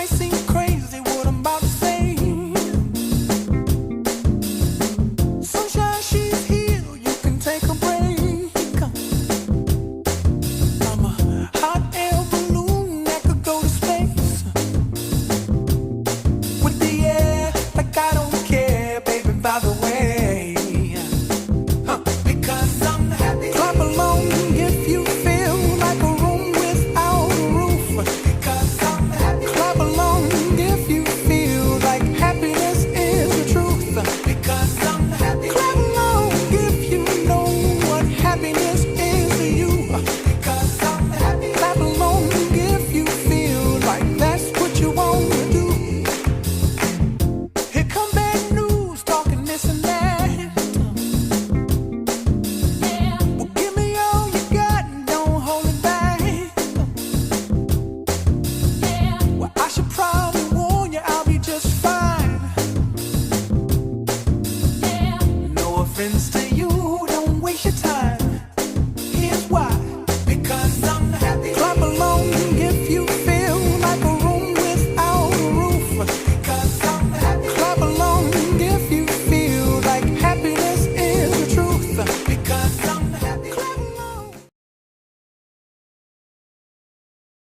might seem crazy what I'm about to say. Sunshine, she's here, you can take a break. I'm a hot air balloon that could go to space. With the air, like I don't care, baby, by the way. Because I'm happy. Clap along if you feel like a room without a roof. Because I'm happy. Clap along if you feel like happiness is the truth. Because I'm happy. Clap along if you know what happiness is to you. Because I'm happy. Clap along if you feel like that's what you want to do. Here come bad news, talking this and that. Well, give me all you got and don't hold it back. Well, I should probably warn you, I'll be just fine. No offense to you, don't waste your time.